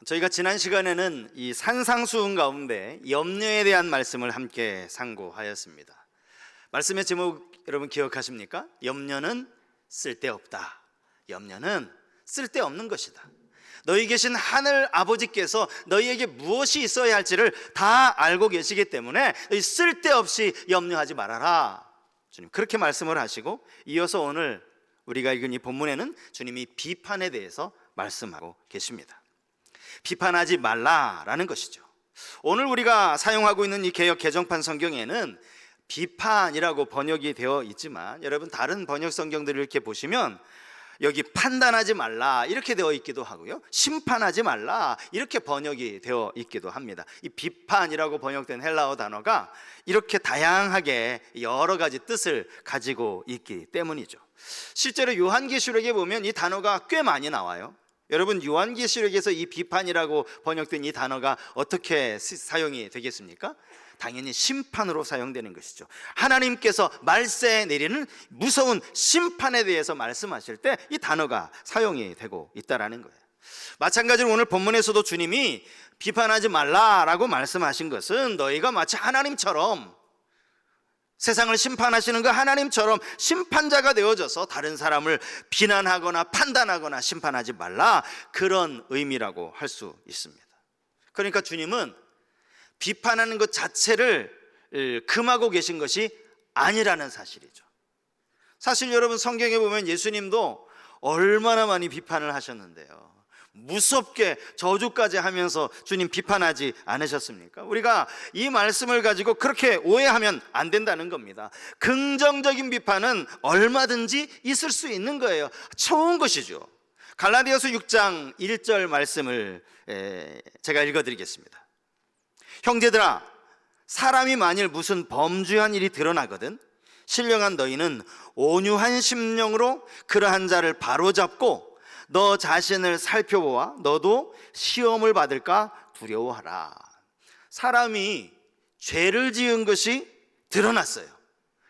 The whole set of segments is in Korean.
저희가 지난 시간에는 이 산상수훈 가운데 염려에 대한 말씀을 함께 상고하였습니다. 말씀의 제목 여러분 기억하십니까? 염려는 쓸데없다. 염려는 쓸데없는 것이다. 너희 계신 하늘 아버지께서 너희에게 무엇이 있어야 할지를 다 알고 계시기 때문에 쓸데없이 염려하지 말아라. 주님 그렇게 말씀을 하시고, 이어서 오늘 우리가 읽은 이 본문에는 주님이 비판에 대해서 말씀하고 계십니다. 비판하지 말라라는 것이죠. 오늘 우리가 사용하고 있는 이 개역 개정판 성경에는 비판이라고 번역이 되어 있지만, 여러분 다른 번역 성경들을 이렇게 보시면 여기 판단하지 말라 이렇게 되어 있기도 하고요, 심판하지 말라 이렇게 번역이 되어 있기도 합니다. 이 비판이라고 번역된 헬라어 단어가 이렇게 다양하게 여러 가지 뜻을 가지고 있기 때문이죠. 실제로 요한계시록에 보면 이 단어가 꽤 많이 나와요. 여러분 요한계시록에서 이 비판이라고 번역된 이 단어가 어떻게 사용이 되겠습니까? 당연히 심판으로 사용되는 것이죠. 하나님께서 말세에 내리는 무서운 심판에 대해서 말씀하실 때 이 단어가 사용이 되고 있다는 거예요. 마찬가지로 오늘 본문에서도 주님이 비판하지 말라라고 말씀하신 것은 너희가 마치 하나님처럼, 세상을 심판하시는 그 하나님처럼 심판자가 되어져서 다른 사람을 비난하거나 판단하거나 심판하지 말라, 그런 의미라고 할 수 있습니다. 그러니까 주님은 비판하는 것 자체를 금하고 계신 것이 아니라는 사실이죠. 사실 여러분 성경에 보면 예수님도 얼마나 많이 비판을 하셨는데요, 무섭게 저주까지 하면서 주님 비판하지 않으셨습니까? 우리가 이 말씀을 가지고 그렇게 오해하면 안 된다는 겁니다. 긍정적인 비판은 얼마든지 있을 수 있는 거예요. 좋은 것이죠. 갈라디아서 6장 1절 말씀을 제가 읽어드리겠습니다. 형제들아, 사람이 만일 무슨 범죄한 일이 드러나거든 신령한 너희는 온유한 심령으로 그러한 자를 바로잡고 너 자신을 살펴보아 너도 시험을 받을까 두려워하라. 사람이 죄를 지은 것이 드러났어요.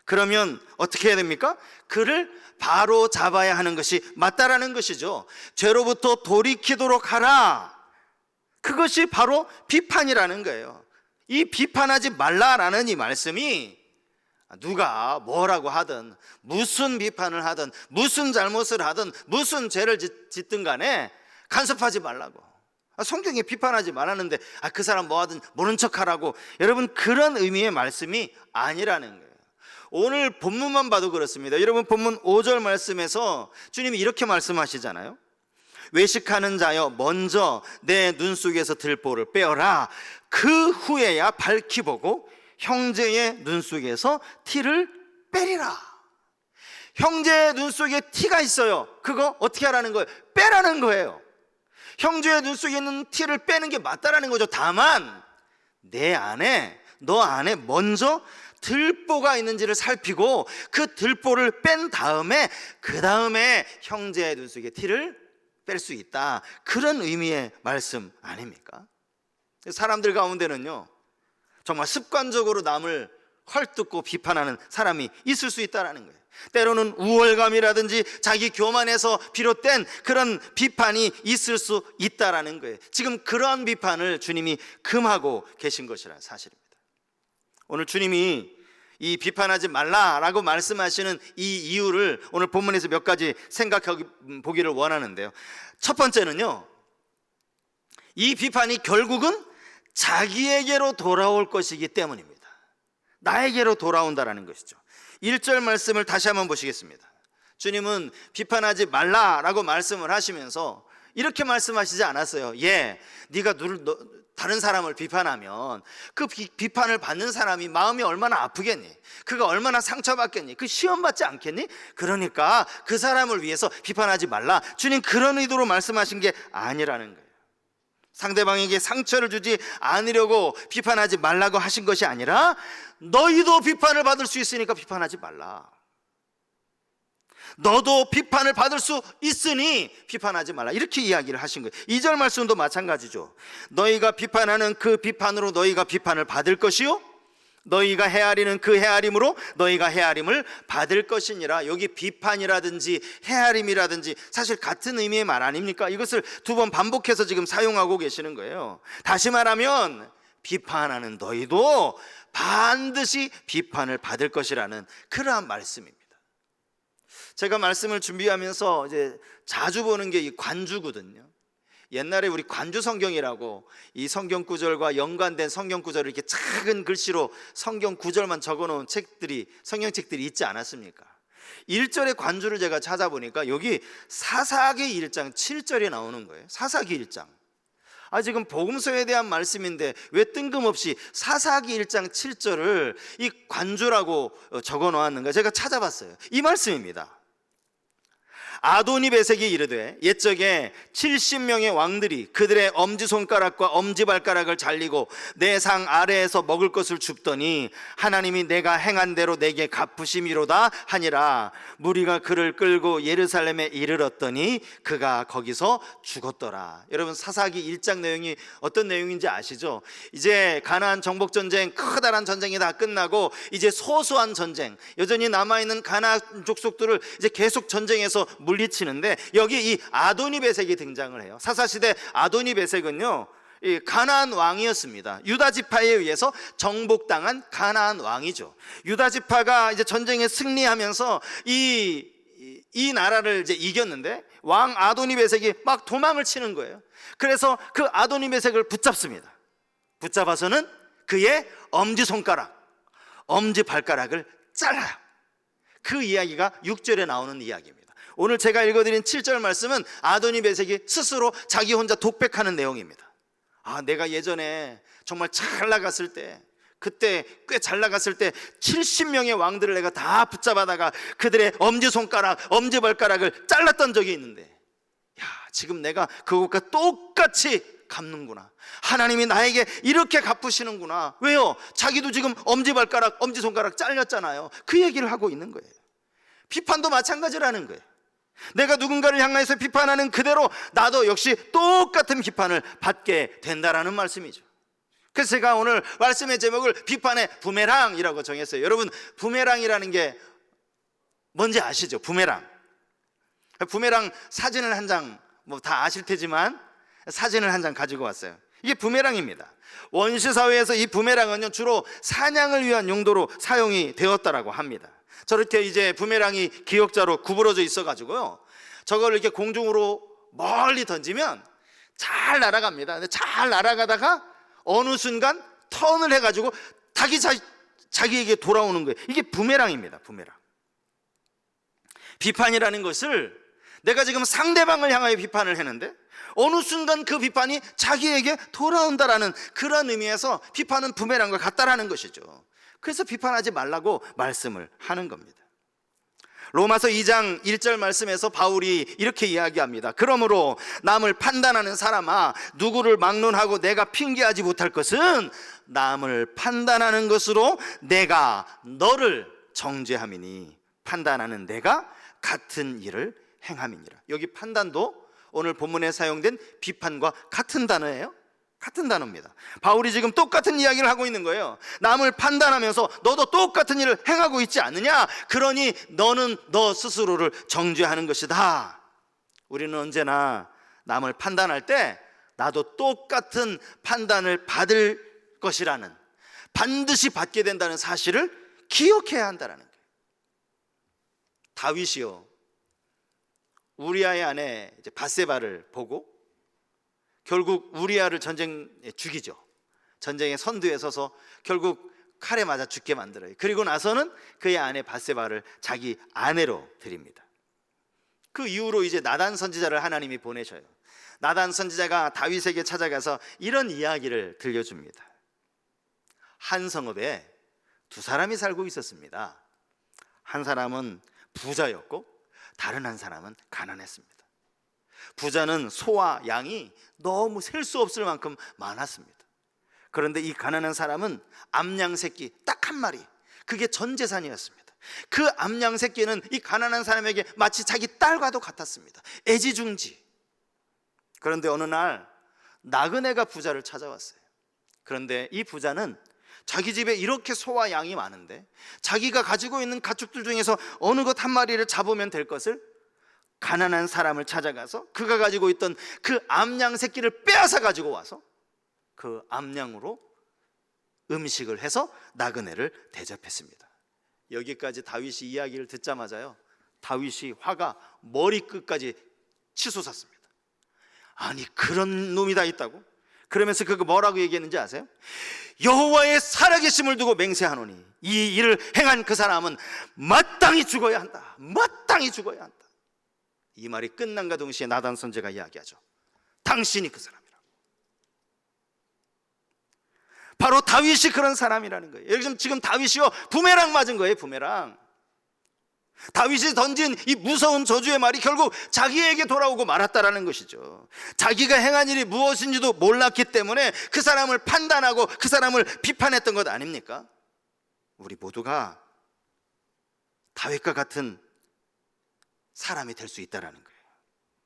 그러면 어떻게 해야 됩니까? 그를 바로 잡아야 하는 것이 맞다라는 것이죠. 죄로부터 돌이키도록 하라. 그것이 바로 비판이라는 거예요. 이 비판하지 말라라는 이 말씀이 누가 뭐라고 하든, 무슨 비판을 하든, 무슨 잘못을 하든, 무슨 죄를 짓든 간에 간섭하지 말라고. 성경에 비판하지 말았는데 그 사람 뭐 하든 모른 척하라고, 여러분 그런 의미의 말씀이 아니라는 거예요. 오늘 본문만 봐도 그렇습니다. 여러분 본문 5절 말씀에서 주님이 이렇게 말씀하시잖아요. 외식하는 자여 먼저 내 눈 속에서 들보를 빼어라. 그 후에야 밝히 보고 형제의 눈 속에서 티를 빼리라. 형제의 눈 속에 티가 있어요. 그거 어떻게 하라는 거예요? 빼라는 거예요. 형제의 눈 속에 있는 티를 빼는 게 맞다라는 거죠. 다만 너 안에 먼저 들보가 있는지를 살피고 그 들보를 뺀 다음에 그 다음에 형제의 눈 속에 티를 뺄 수 있다, 그런 의미의 말씀 아닙니까? 사람들 가운데는요 정말 습관적으로 남을 헐뜯고 비판하는 사람이 있을 수 있다는 거예요. 때로는 우월감이라든지 자기 교만에서 비롯된 그런 비판이 있을 수 있다는 거예요. 지금 그러한 비판을 주님이 금하고 계신 것이라는 사실입니다. 오늘 주님이 이 비판하지 말라라고 말씀하시는 이 이유를 오늘 본문에서 몇 가지 생각해 보기를 원하는데요, 첫 번째는요, 이 비판이 결국은 자기에게로 돌아올 것이기 때문입니다. 나에게로 돌아온다라는 것이죠. 1절 말씀을 다시 한번 보시겠습니다. 주님은 비판하지 말라라고 말씀을 하시면서 이렇게 말씀하시지 않았어요. 네가 다른 사람을 비판하면 그 비판을 받는 사람이 마음이 얼마나 아프겠니? 그가 얼마나 상처받겠니? 그 시험받지 않겠니? 그러니까 그 사람을 위해서 비판하지 말라. 주님 그런 의도로 말씀하신 게 아니라는 거예요. 상대방에게 상처를 주지 않으려고 비판하지 말라고 하신 것이 아니라 너희도 비판을 받을 수 있으니까 비판하지 말라. 너도 비판을 받을 수 있으니 비판하지 말라, 이렇게 이야기를 하신 거예요. 2절 말씀도 마찬가지죠. 너희가 비판하는 그 비판으로 너희가 비판을 받을 것이요 너희가 헤아리는 그 헤아림으로 너희가 헤아림을 받을 것이니라. 여기 비판이라든지 헤아림이라든지 사실 같은 의미의 말 아닙니까? 이것을 두 번 반복해서 지금 사용하고 계시는 거예요. 다시 말하면 비판하는 너희도 반드시 비판을 받을 것이라는 그러한 말씀입니다. 제가 말씀을 준비하면서 이제 자주 보는 게 이 관주거든요. 옛날에 우리 관주 성경이라고 이 성경 구절과 연관된 성경 구절을 이렇게 작은 글씨로 성경 구절만 적어놓은 책들이, 성경책들이 있지 않았습니까? 1절의 관주를 제가 찾아보니까 여기 사사기 1장 7절에 나오는 거예요. 사사기 1장. 지금 복음서에 대한 말씀인데 왜 뜬금없이 사사기 1장 7절을 이 관주라고 적어 놓았는가? 제가 찾아봤어요. 이 말씀입니다. 아도니베섹이 이르되 옛적에 70명의 왕들이 그들의 엄지손가락과 엄지발가락을 잘리고 내 상 아래에서 먹을 것을 줍더니 하나님이 내가 행한 대로 내게 갚으심이로다 하니라. 무리가 그를 끌고 예루살렘에 이르렀더니 그가 거기서 죽었더라. 여러분, 사사기 1장 내용이 어떤 내용인지 아시죠? 이제 가나안 정복전쟁, 커다란 전쟁이 다 끝나고 이제 소소한 전쟁, 여전히 남아있는 가나안 족속들을 이제 계속 전쟁에서 물리치는데 여기 이 아도니베섹이 등장을 해요. 사사시대 아도니베섹은요, 이 가나안 왕이었습니다. 유다 지파에 의해서 정복당한 가나안 왕이죠. 유다 지파가 이제 전쟁에 승리하면서 이 나라를 이제 이겼는데 왕 아도니베섹이 막 도망을 치는 거예요. 그래서 그 아도니베섹을 붙잡습니다. 붙잡아서는 그의 엄지손가락, 엄지발가락을 잘라요. 그 이야기가 6절에 나오는 이야기입니다. 오늘 제가 읽어드린 7절 말씀은 아도니베섹이 스스로 자기 혼자 독백하는 내용입니다. 내가 예전에 정말 잘 나갔을 때, 그때 꽤 잘 나갔을 때 70명의 왕들을 내가 다 붙잡아다가 그들의 엄지손가락, 엄지발가락을 잘랐던 적이 있는데, 지금 내가 그것과 똑같이 갚는구나. 하나님이 나에게 이렇게 갚으시는구나. 왜요? 자기도 지금 엄지발가락, 엄지손가락 잘렸잖아요. 그 얘기를 하고 있는 거예요. 비판도 마찬가지라는 거예요. 내가 누군가를 향해서 비판하는 그대로 나도 역시 똑같은 비판을 받게 된다라는 말씀이죠. 그래서 제가 오늘 말씀의 제목을 비판의 부메랑이라고 정했어요. 여러분, 부메랑이라는 게 뭔지 아시죠? 부메랑 사진을 한 장, 다 아실 테지만 사진을 한 장 가지고 왔어요. 이게 부메랑입니다. 원시 사회에서 이 부메랑은요, 주로 사냥을 위한 용도로 사용이 되었다라고 합니다. 저렇게 이제 부메랑이 기역자로 구부러져 있어가지고요, 저걸 이렇게 공중으로 멀리 던지면 잘 날아갑니다. 근데 잘 날아가다가 어느 순간 턴을 해가지고 자기에게 돌아오는 거예요. 이게 부메랑입니다. 부메랑. 비판이라는 것을 내가 지금 상대방을 향하여 비판을 했는데 어느 순간 그 비판이 자기에게 돌아온다라는 그런 의미에서 비판은 부메랑과 같다라는 것이죠. 그래서 비판하지 말라고 말씀을 하는 겁니다. 로마서 2장 1절 말씀에서 바울이 이렇게 이야기합니다. 그러므로 남을 판단하는 사람아, 누구를 막론하고 내가 핑계하지 못할 것은 남을 판단하는 것으로 내가 너를 정죄함이니 판단하는 내가 같은 일을 행함이니라. 여기 판단도 오늘 본문에 사용된 비판과 같은 단어예요. 같은 단어입니다. 바울이 지금 똑같은 이야기를 하고 있는 거예요. 남을 판단하면서 너도 똑같은 일을 행하고 있지 않느냐? 그러니 너는 너 스스로를 정죄하는 것이다. 우리는 언제나 남을 판단할 때 나도 똑같은 판단을 받을 것이라는, 반드시 받게 된다는 사실을 기억해야 한다는 거예요. 다윗이요, 우리아의 아내 밧세바를 보고 결국 우리아를 전쟁에 죽이죠. 전쟁의 선두에 서서 결국 칼에 맞아 죽게 만들어요. 그리고 나서는 그의 아내 밧세바를 자기 아내로 드립니다. 그 이후로 이제 나단 선지자를 하나님이 보내셔요. 나단 선지자가 다윗에게 찾아가서 이런 이야기를 들려줍니다. 한 성읍에 두 사람이 살고 있었습니다. 한 사람은 부자였고 다른 한 사람은 가난했습니다. 부자는 소와 양이 너무 셀 수 없을 만큼 많았습니다. 그런데 이 가난한 사람은 암양 새끼 딱 한 마리, 그게 전 재산이었습니다. 그 암양 새끼는 이 가난한 사람에게 마치 자기 딸과도 같았습니다. 애지중지. 그런데 어느 날 나그네가 부자를 찾아왔어요. 그런데 이 부자는 자기 집에 이렇게 소와 양이 많은데 자기가 가지고 있는 가축들 중에서 어느 것 한 마리를 잡으면 될 것을 가난한 사람을 찾아가서 그가 가지고 있던 그 암양 새끼를 빼앗아 가지고 와서 그 암양으로 음식을 해서 나그네를 대접했습니다. 여기까지 다윗이 이야기를 듣자마자요, 다윗이 화가 머리끝까지 치솟았습니다. 아니, 그런 놈이 다 있다고? 그러면서 그거 뭐라고 얘기했는지 아세요? 여호와의 살아계심을 두고 맹세하노니 이 일을 행한 그 사람은 마땅히 죽어야 한다. 마땅히 죽어야 한다. 이 말이 끝난과 동시에 나단 선지자가 이야기하죠. 당신이 그 사람이라. 바로 다윗이 그런 사람이라는 거예요. 지금 다윗이요, 부메랑 맞은 거예요. 부메랑. 다윗이 던진 이 무서운 저주의 말이 결국 자기에게 돌아오고 말았다라는 것이죠. 자기가 행한 일이 무엇인지도 몰랐기 때문에 그 사람을 판단하고 그 사람을 비판했던 것 아닙니까? 우리 모두가 다윗과 같은 사람이 될 수 있다라는 거예요.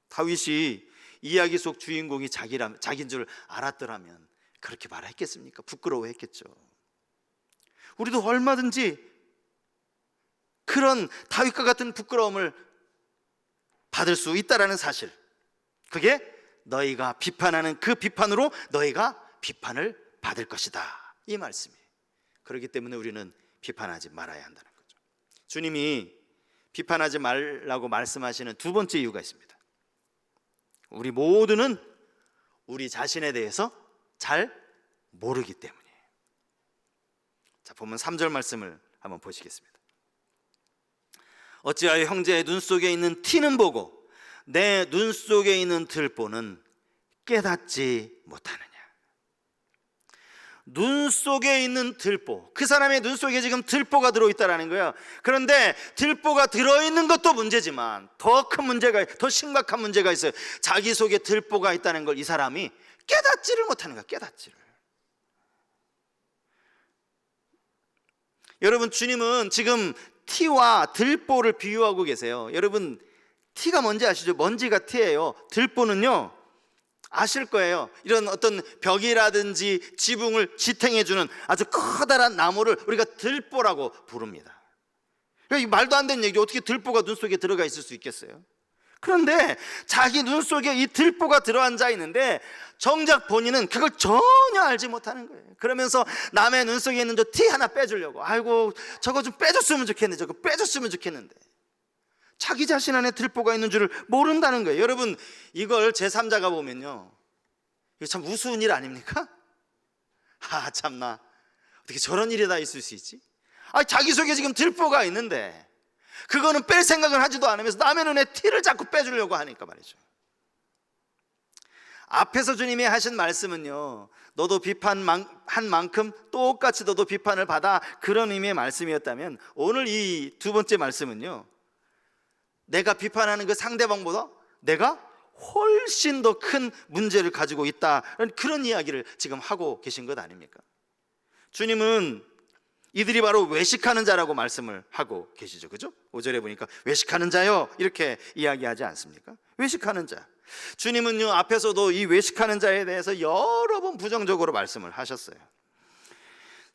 다윗이 이야기 속 주인공이 자기인 줄 알았더라면 그렇게 말했겠습니까? 부끄러워했겠죠. 우리도 얼마든지 그런 다윗과 같은 부끄러움을 받을 수 있다라는 사실, 그게 너희가 비판하는 그 비판으로 너희가 비판을 받을 것이다, 이 말씀이에요. 그렇기 때문에 우리는 비판하지 말아야 한다는 거죠. 주님이 비판하지 말라고 말씀하시는 두 번째 이유가 있습니다. 우리 모두는 우리 자신에 대해서 잘 모르기 때문이에요. 자, 보면 3절 말씀을 한번 보시겠습니다. 어찌하여 형제의 눈 속에 있는 티는 보고 내 눈 속에 있는 들보는 깨닫지 못하느냐. 눈 속에 있는 들보, 그 사람의 눈 속에 지금 들보가 들어있다는 거예요. 그런데 들보가 들어있는 것도 문제지만 더 큰 문제가, 더 심각한 문제가 있어요. 자기 속에 들보가 있다는 걸 이 사람이 깨닫지를 못하는 거야. 깨닫지를. 여러분, 주님은 지금 티와 들보를 비유하고 계세요. 여러분, 티가 뭔지 아시죠? 먼지가 티예요. 들보는요, 아실 거예요. 이런 어떤 벽이라든지 지붕을 지탱해주는 아주 커다란 나무를 우리가 들보라고 부릅니다. 이 말도 안 되는 얘기죠. 어떻게 들보가 눈 속에 들어가 있을 수 있겠어요? 그런데 자기 눈 속에 이 들보가 들어앉아 있는데 정작 본인은 그걸 전혀 알지 못하는 거예요. 그러면서 남의 눈 속에 있는 저 티 하나 빼주려고, 아이고 저거 좀 빼줬으면 좋겠네, 저거 빼줬으면 좋겠는데, 자기 자신 안에 들보가 있는 줄을 모른다는 거예요. 여러분, 이걸 제3자가 보면요, 이거 참 우스운 일 아닙니까? 아, 참나, 어떻게 저런 일이 다 있을 수 있지? 아, 자기 속에 지금 들보가 있는데 그거는 뺄 생각을 하지도 않으면서 남의 눈에 티를 자꾸 빼주려고 하니까 말이죠. 앞에서 주님이 하신 말씀은요, 너도 비판한 만큼 똑같이 너도 비판을 받아, 그런 의미의 말씀이었다면, 오늘 이 두 번째 말씀은요, 내가 비판하는 그 상대방보다 내가 훨씬 더 큰 문제를 가지고 있다, 그런 이야기를 지금 하고 계신 것 아닙니까? 주님은 이들이 바로 외식하는 자라고 말씀을 하고 계시죠. 그죠? 5절에 보니까 외식하는 자요, 이렇게 이야기하지 않습니까? 외식하는 자. 주님은요, 앞에서도 이 외식하는 자에 대해서 여러 번 부정적으로 말씀을 하셨어요.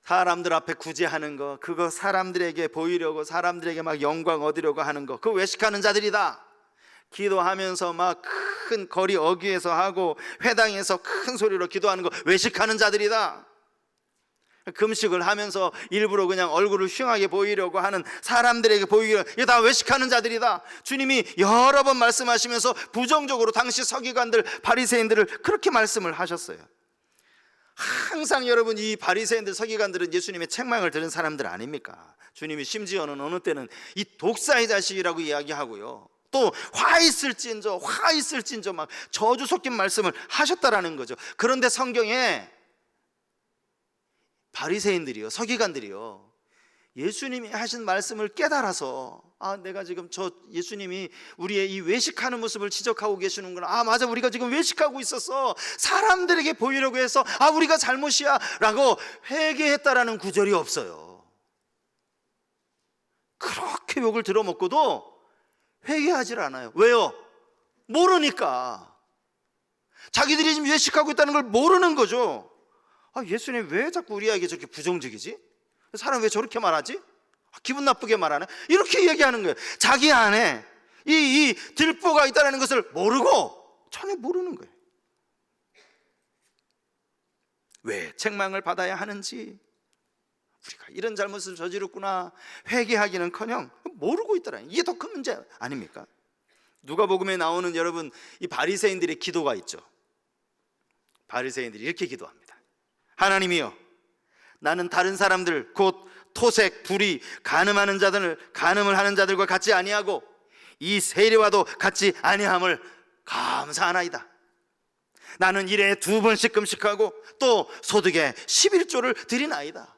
사람들 앞에 구제하는 거, 그거 사람들에게 보이려고, 사람들에게 막 영광 얻으려고 하는 거, 그거 외식하는 자들이다. 기도하면서 막 큰 거리 어귀에서 하고 회당에서 큰 소리로 기도하는 거 외식하는 자들이다. 금식을 하면서 일부러 그냥 얼굴을 흉하게 보이려고 하는, 사람들에게 보이려고, 이거 다 외식하는 자들이다. 주님이 여러 번 말씀하시면서 부정적으로 당시 서기관들, 바리새인들을 그렇게 말씀을 하셨어요. 항상 여러분, 이 바리새인들, 서기관들은 예수님의 책망을 들은 사람들 아닙니까? 주님이 심지어는 어느 때는 이 독사의 자식이라고 이야기하고요, 또 화 있을진저 막 저주 섞인 말씀을 하셨다라는 거죠. 그런데 성경에 바리새인들이요, 서기관들이요, 예수님이 하신 말씀을 깨달아서, 아, 내가 지금 저 예수님이 우리의 이 외식하는 모습을 지적하고 계시는구나, 아, 맞아, 우리가 지금 외식하고 있었어, 사람들에게 보이려고 해서, 아, 우리가 잘못이야 라고 회개했다라는 구절이 없어요. 그렇게 욕을 들어먹고도 회개하질 않아요. 왜요? 모르니까. 자기들이 지금 외식하고 있다는 걸 모르는 거죠. 예수님 왜 자꾸 우리에게 저렇게 부정적이지? 사람 왜 저렇게 말하지? 기분 나쁘게 말하네? 이렇게 얘기하는 거예요. 자기 안에 이 들보가 있다는 것을 모르고, 전혀 모르는 거예요. 왜 책망을 받아야 하는지, 우리가 이런 잘못을 저질렀구나 회개하기는커녕 모르고 있더라니. 이게 더 큰 문제 아닙니까? 누가복음에 나오는 여러분 이 바리새인들의 기도가 있죠. 바리새인들이 이렇게 기도합니다. 하나님이여, 나는 다른 사람들 곧 토색, 불의, 간음을 하는 자들과 같지 아니하고 이 세리와도 같지 아니함을 감사하나이다. 나는 일에 2번씩 금식하고 또 소득에 11조를 드리나이다.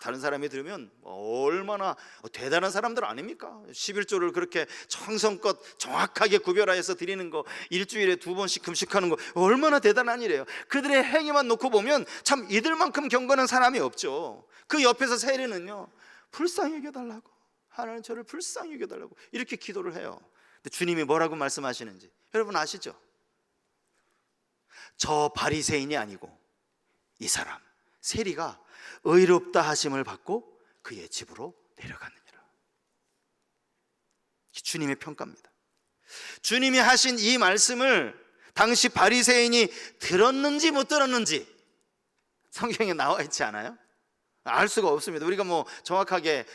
다른 사람이 들으면 얼마나 대단한 사람들 아닙니까? 11조를 그렇게 정성껏 정확하게 구별하여서 드리는 거, 일주일에 2번씩 금식하는 거 얼마나 대단한 일이에요. 그들의 행위만 놓고 보면 참 이들만큼 경건한 사람이 없죠. 그 옆에서 세리는요, 불쌍히 여겨달라고, 하나님 저를 불쌍히 여겨달라고 이렇게 기도를 해요. 근데 주님이 뭐라고 말씀하시는지 여러분 아시죠? 저 바리새인이 아니고 이 사람 세리가 의롭다 하심을 받고 그의 집으로 내려갔느니라. 주님의 평가입니다. 주님이 하신 이 말씀을 당시 바리새인이 들었는지 못 들었는지 성경에 나와 있지 않아요? 알 수가 없습니다. 우리가 뭐 정확하게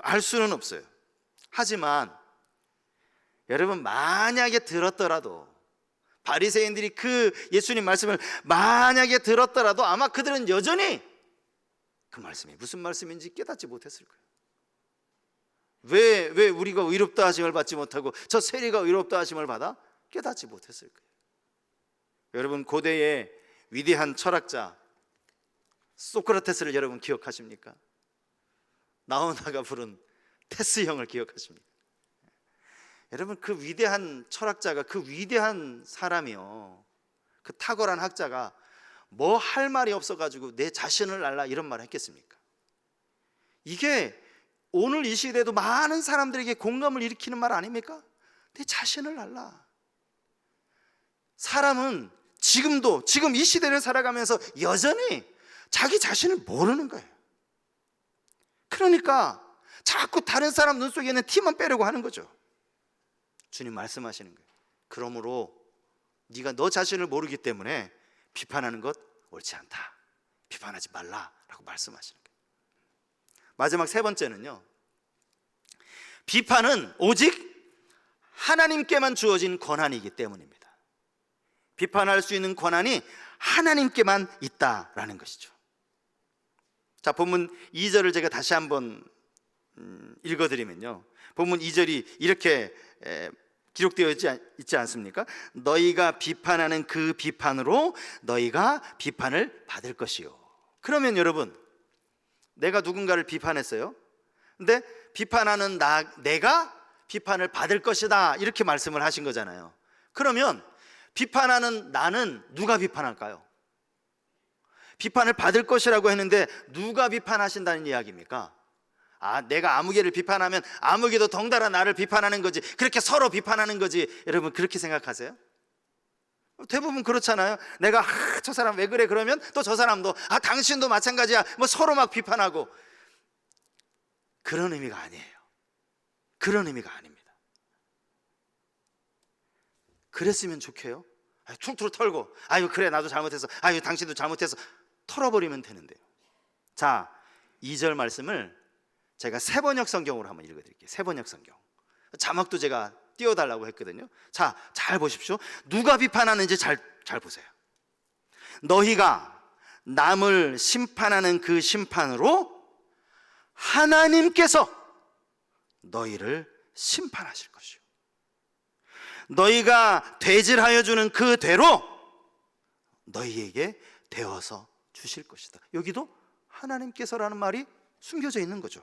알 수는 없어요. 하지만 여러분, 만약에 들었더라도, 바리새인들이 그 예수님 말씀을 만약에 들었더라도 아마 그들은 여전히 그 말씀이 무슨 말씀인지 깨닫지 못했을 거예요. 왜 우리가 의롭다 하심을 받지 못하고 저 세리가 의롭다 하심을 받아? 깨닫지 못했을 거예요. 여러분, 고대의 위대한 철학자 소크라테스를 여러분 기억하십니까? 나오나가 부른 테스형을 기억하십니까? 여러분, 그 위대한 철학자가, 그 위대한 사람이요, 그 탁월한 학자가 뭐 할 말이 없어가지고 내 자신을 알라 이런 말을 했겠습니까? 이게 오늘 이 시대에도 많은 사람들에게 공감을 일으키는 말 아닙니까? 내 자신을 알라. 사람은 지금 이 시대를 살아가면서 여전히 자기 자신을 모르는 거예요. 그러니까 자꾸 다른 사람 눈 속에 있는 티만 빼려고 하는 거죠. 주님 말씀하시는 거예요. 그러므로 네가 너 자신을 모르기 때문에 비판하는 것 옳지 않다. 비판하지 말라라고 말씀하시는 거예요. 마지막 세 번째는요, 비판은 오직 하나님께만 주어진 권한이기 때문입니다. 비판할 수 있는 권한이 하나님께만 있다라는 것이죠. 자, 본문 2절을 제가 다시 한번 읽어드리면요, 본문 2절이 이렇게 기록되어 있지 않습니까? 너희가 비판하는 그 비판으로 너희가 비판을 받을 것이요. 그러면 여러분, 내가 누군가를 비판했어요. 근데 비판하는 내가 비판을 받을 것이다 이렇게 말씀을 하신 거잖아요. 그러면 비판하는 나는 누가 비판할까요? 비판을 받을 것이라고 했는데 누가 비판하신다는 이야기입니까? 내가 아무개를 비판하면 아무개도 덩달아 나를 비판하는 거지, 그렇게 서로 비판하는 거지. 여러분, 그렇게 생각하세요? 대부분 그렇잖아요. 내가 저 사람 왜 그래 그러면 또 저 사람도 당신도 마찬가지야, 뭐 서로 막 비판하고. 그런 의미가 아니에요. 그런 의미가 아닙니다. 그랬으면 좋게요. 툴툴 털고, 그래 나도 잘못했어, 당신도 잘못했어, 털어버리면 되는데요. 자, 2절 말씀을 제가 세번역 성경으로 한번 읽어드릴게요. 세번역 성경. 자막도 제가 띄워달라고 했거든요. 자, 잘 보십시오. 누가 비판하는지 잘 보세요. 너희가 남을 심판하는 그 심판으로 하나님께서 너희를 심판하실 것이요, 너희가 되질하여 주는 그 대로 너희에게 되어서 주실 것이다. 여기도 하나님께서라는 말이 숨겨져 있는 거죠.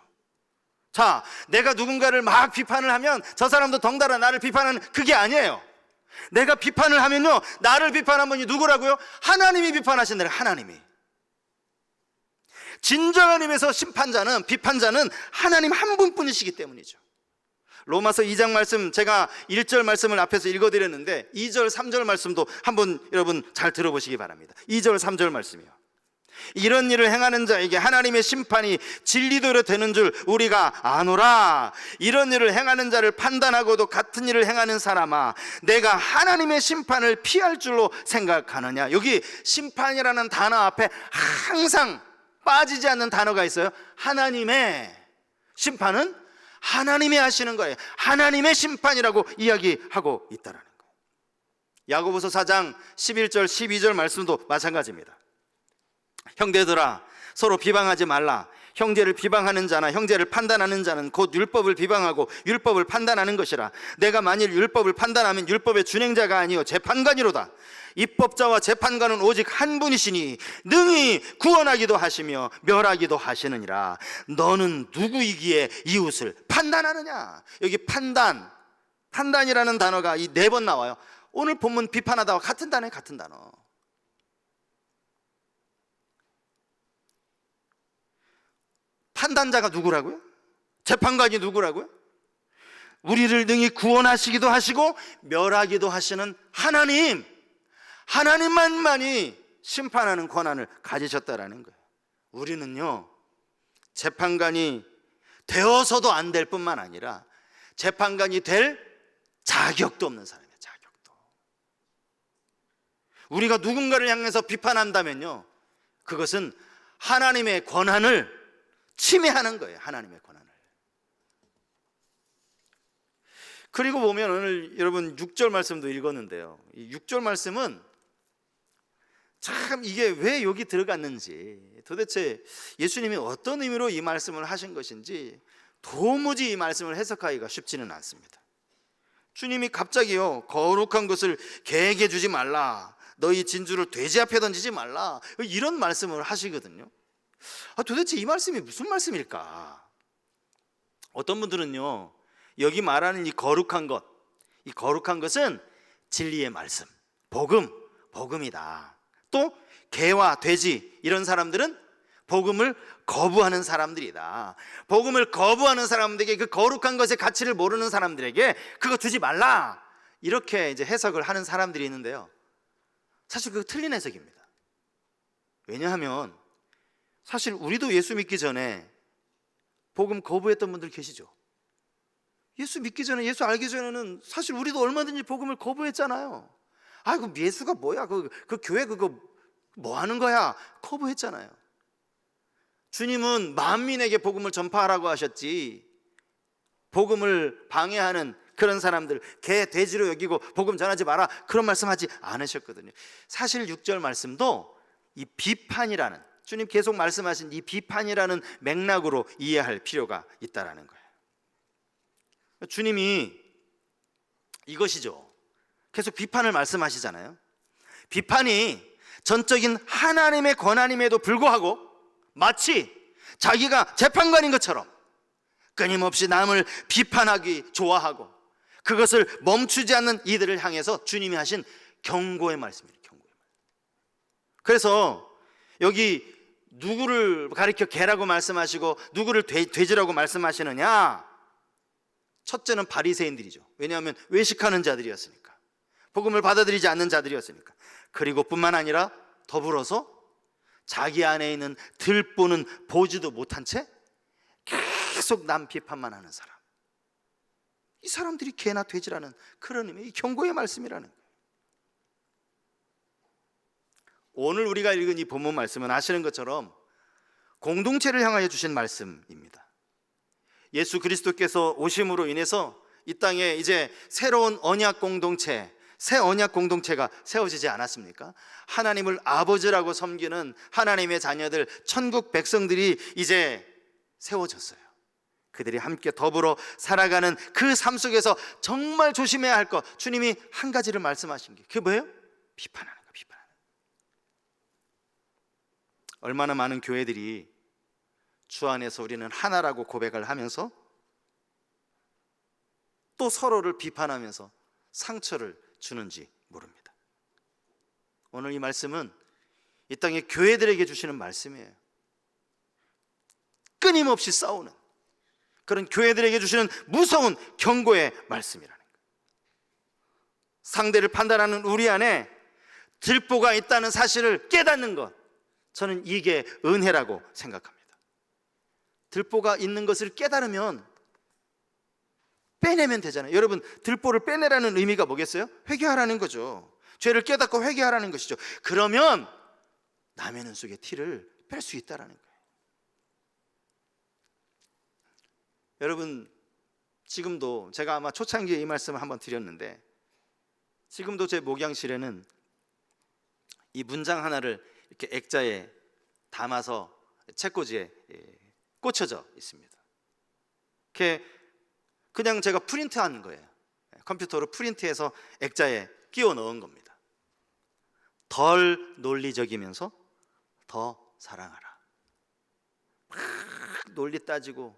자, 내가 누군가를 막 비판을 하면 저 사람도 덩달아 나를 비판하는, 그게 아니에요. 내가 비판을 하면요, 나를 비판한 분이 누구라고요? 하나님이 비판하신다는, 하나님이. 진정한 의미에서 심판자는, 비판자는 하나님 한 분뿐이시기 때문이죠. 로마서 2장 말씀, 제가 1절 말씀을 앞에서 읽어드렸는데 2절 3절 말씀도 한번 여러분 잘 들어보시기 바랍니다. 2절 3절 말씀이요. 이런 일을 행하는 자에게 하나님의 심판이 진리대로 되는 줄 우리가 아노라. 이런 일을 행하는 자를 판단하고도 같은 일을 행하는 사람아, 내가 하나님의 심판을 피할 줄로 생각하느냐. 여기 심판이라는 단어 앞에 항상 빠지지 않는 단어가 있어요. 하나님의 심판은 하나님이 하시는 거예요. 하나님의 심판이라고 이야기하고 있다는 거예요. 야고보서 4장 11절 12절 말씀도 마찬가지입니다. 형제들아, 서로 비방하지 말라. 형제를 비방하는 자나 형제를 판단하는 자는 곧 율법을 비방하고 율법을 판단하는 것이라. 내가 만일 율법을 판단하면 율법의 준행자가 아니요 재판관이로다. 입법자와 재판관은 오직 한 분이시니 능히 구원하기도 하시며 멸하기도 하시느니라. 너는 누구이기에 이웃을 판단하느냐. 여기 판단이라는 단어가 이 4번 나와요. 오늘 본문 비판하다와 같은 단어예요. 같은 단어. 판단자가 누구라고요? 재판관이 누구라고요? 우리를 능히 구원하시기도 하시고 멸하기도 하시는 하나님, 하나님만이 심판하는 권한을 가지셨다라는 거예요. 우리는요, 재판관이 되어서도 안 될 뿐만 아니라 재판관이 될 자격도 없는 사람이에요. 자격도. 우리가 누군가를 향해서 비판한다면요, 그것은 하나님의 권한을 침해하는 거예요. 하나님의 권한을. 그리고 보면 오늘 여러분 6절 말씀도 읽었는데요, 이 6절 말씀은 참 이게 왜 여기 들어갔는지, 도대체 예수님이 어떤 의미로 이 말씀을 하신 것인지 도무지 이 말씀을 해석하기가 쉽지는 않습니다. 주님이 갑자기요, 거룩한 것을 개에게 주지 말라, 너희 진주를 돼지 앞에 던지지 말라, 이런 말씀을 하시거든요. 도대체 이 말씀이 무슨 말씀일까? 어떤 분들은요, 여기 말하는 이 거룩한 것, 이 거룩한 것은 진리의 말씀, 복음이다. 또 개와 돼지, 이런 사람들은 복음을 거부하는 사람들이다. 복음을 거부하는 사람들에게, 그 거룩한 것의 가치를 모르는 사람들에게 그거 주지 말라, 이렇게 이제 해석을 하는 사람들이 있는데요, 사실 그거 틀린 해석입니다. 왜냐하면 사실 우리도 예수 믿기 전에 복음 거부했던 분들 계시죠? 예수 믿기 전에, 예수 알기 전에는 사실 우리도 얼마든지 복음을 거부했잖아요. 아이고, 예수가 뭐야, 그 교회 그거 뭐 하는 거야, 거부했잖아요. 주님은 만민에게 복음을 전파하라고 하셨지, 복음을 방해하는 그런 사람들, 개, 돼지로 여기고 복음 전하지 마라, 그런 말씀하지 않으셨거든요. 사실 6절 말씀도 이 비판이라는, 주님 계속 말씀하신 이 비판이라는 맥락으로 이해할 필요가 있다라는 거예요. 주님이 이것이죠, 계속 비판을 말씀하시잖아요. 비판이 전적인 하나님의 권한임에도 불구하고 마치 자기가 재판관인 것처럼 끊임없이 남을 비판하기 좋아하고 그것을 멈추지 않는 이들을 향해서 주님이 하신 경고의 말씀이에요. 경고의 말씀. 그래서 여기 누구를 가리켜 개라고 말씀하시고 누구를 돼지라고 말씀하시느냐? 첫째는 바리새인들이죠. 왜냐하면 외식하는 자들이었으니까, 복음을 받아들이지 않는 자들이었으니까. 그리고 뿐만 아니라 더불어서 자기 안에 있는 들보는 보지도 못한 채 계속 남 비판만 하는 사람, 이 사람들이 개나 돼지라는 그런 의미, 이 경고의 말씀이라는 거예요. 오늘 우리가 읽은 이 본문 말씀은 아시는 것처럼 공동체를 향하여 주신 말씀입니다. 예수 그리스도께서 오심으로 인해서 이 땅에 이제 새로운 언약 공동체, 새 언약 공동체가 세워지지 않았습니까? 하나님을 아버지라고 섬기는 하나님의 자녀들, 천국 백성들이 이제 세워졌어요. 그들이 함께 더불어 살아가는 그 삶 속에서 정말 조심해야 할 것, 주님이 한 가지를 말씀하신 게 그게 뭐예요? 비판하는 거, 비판하는 거. 얼마나 많은 교회들이 주 안에서 우리는 하나라고 고백을 하면서 또 서로를 비판하면서 상처를 주는지 모릅니다. 오늘 이 말씀은 이 땅의 교회들에게 주시는 말씀이에요. 끊임없이 싸우는, 그런 교회들에게 주시는 무서운 경고의 말씀이라는 거예요. 상대를 판단하는 우리 안에 들보가 있다는 사실을 깨닫는 것, 저는 이게 은혜라고 생각합니다. 들보가 있는 것을 깨달으면 빼내면 되잖아요. 여러분, 들보를 빼내라는 의미가 뭐겠어요? 회개하라는 거죠. 죄를 깨닫고 회개하라는 것이죠. 그러면 남의 눈 속의 티를 뺄 수 있다라는 거예요. 여러분, 지금도 제가 아마 초창기에 이 말씀을 한번 드렸는데, 지금도 제 목양실에는 이 문장 하나를 이렇게 액자에 담아서 책꽂이에 꽂혀져 있습니다. 이렇게 그냥 제가 프린트한 거예요. 컴퓨터로 프린트해서 액자에 끼워 넣은 겁니다. 덜 논리적이면서 더 사랑하라. 막 논리 따지고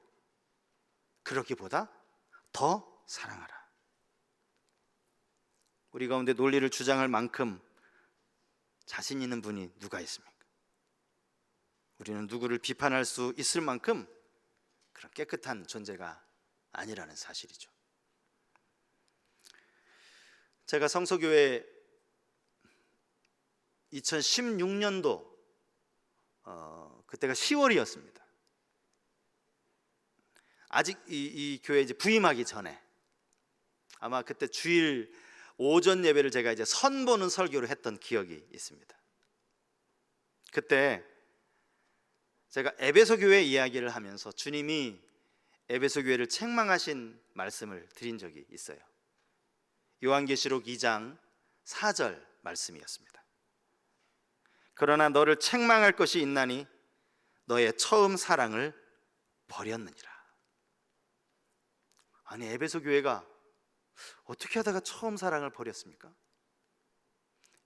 그러기보다 더 사랑하라. 우리 가운데 논리를 주장할 만큼 자신 있는 분이 누가 있습니까? 우리는 누구를 비판할 수 있을 만큼 그런 깨끗한 존재가 아니라는 사실이죠. 제가 성서교회 2016년도 그때가 10월이었습니다. 아직 이 교회 이제 부임하기 전에, 아마 그때 주일 오전 예배를 제가 이제 선보는 설교를 했던 기억이 있습니다. 그때 제가 에베소 교회 이야기를 하면서 주님이 에베소 교회를 책망하신 말씀을 드린 적이 있어요. 요한계시록 2장 4절 말씀이었습니다. 그러나 너를 책망할 것이 있나니 너의 처음 사랑을 버렸느니라. 아니, 에베소 교회가 어떻게 하다가 처음 사랑을 버렸습니까?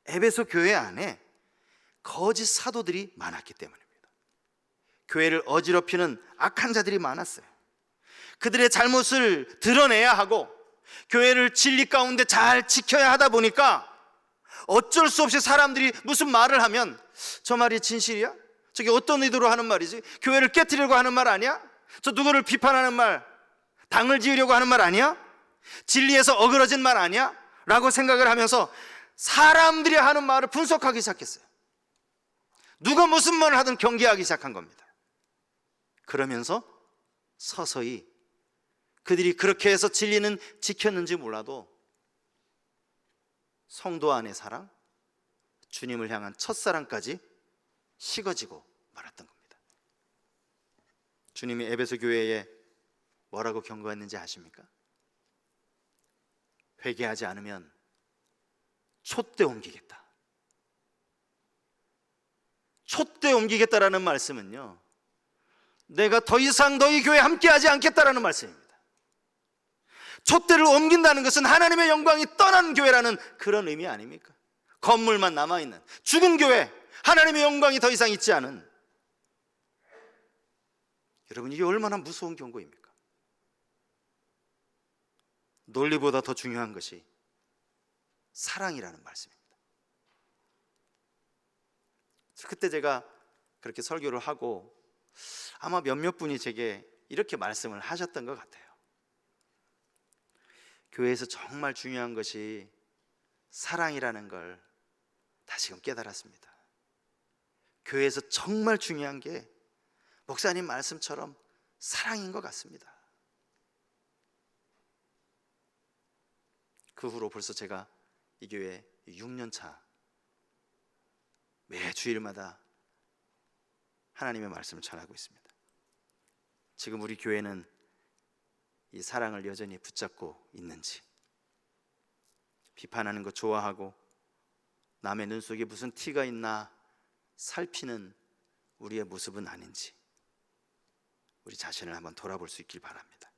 에베소 교회 안에 거짓 사도들이 많았기 때문입니다. 교회를 어지럽히는 악한 자들이 많았어요. 그들의 잘못을 드러내야 하고 교회를 진리 가운데 잘 지켜야 하다 보니까 어쩔 수 없이 사람들이 무슨 말을 하면 저 말이 진실이야? 저게 어떤 의도로 하는 말이지? 교회를 깨트리려고 하는 말 아니야? 저 누구를 비판하는 말, 당을 지으려고 하는 말 아니야? 진리에서 어그러진 말 아니야? 라고 생각을 하면서 사람들이 하는 말을 분석하기 시작했어요. 누가 무슨 말을 하든 경계하기 시작한 겁니다. 그러면서 서서히 그들이 그렇게 해서 진리는 지켰는지 몰라도 성도 안의 사랑, 주님을 향한 첫사랑까지 식어지고 말았던 겁니다. 주님이 에베소 교회에 뭐라고 경고했는지 아십니까? 회개하지 않으면 촛대 옮기겠다. 촛대 옮기겠다라는 말씀은요, 내가 더 이상 너희 교회에 함께하지 않겠다라는 말씀입니다. 촛대를 옮긴다는 것은 하나님의 영광이 떠나는 교회라는 그런 의미 아닙니까? 건물만 남아있는 죽은 교회, 하나님의 영광이 더 이상 있지 않은. 여러분, 이게 얼마나 무서운 경고입니까? 논리보다 더 중요한 것이 사랑이라는 말씀입니다. 그때 제가 그렇게 설교를 하고 아마 몇몇 분이 제게 이렇게 말씀을 하셨던 것 같아요. 교회에서 정말 중요한 것이 사랑이라는 걸 다시금 깨달았습니다. 교회에서 정말 중요한 게 목사님 말씀처럼 사랑인 것 같습니다. 그 후로 벌써 제가 이 교회 6년 차 매 주일마다 하나님의 말씀을 전하고 있습니다. 지금 우리 교회는 이 사랑을 여전히 붙잡고 있는지, 비판하는 거 좋아하고 남의 눈 속에 무슨 티가 있나 살피는 우리의 모습은 아닌지 우리 자신을 한번 돌아볼 수 있길 바랍니다.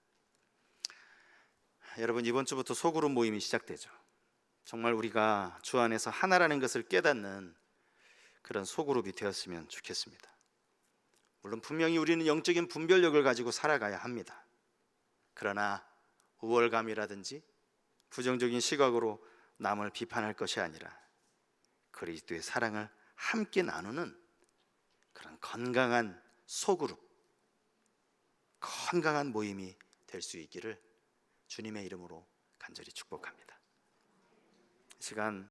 여러분, 이번 주부터 소그룹 모임이 시작되죠. 정말 우리가 주 안에서 하나라는 것을 깨닫는 그런 소그룹이 되었으면 좋겠습니다. 물론 분명히 우리는 영적인 분별력을 가지고 살아가야 합니다. 그러나 우월감이라든지 부정적인 시각으로 남을 비판할 것이 아니라 그리스도의 사랑을 함께 나누는 그런 건강한 소그룹, 건강한 모임이 될 수 있기를 주님의 이름으로 간절히 축복합니다. 이 시간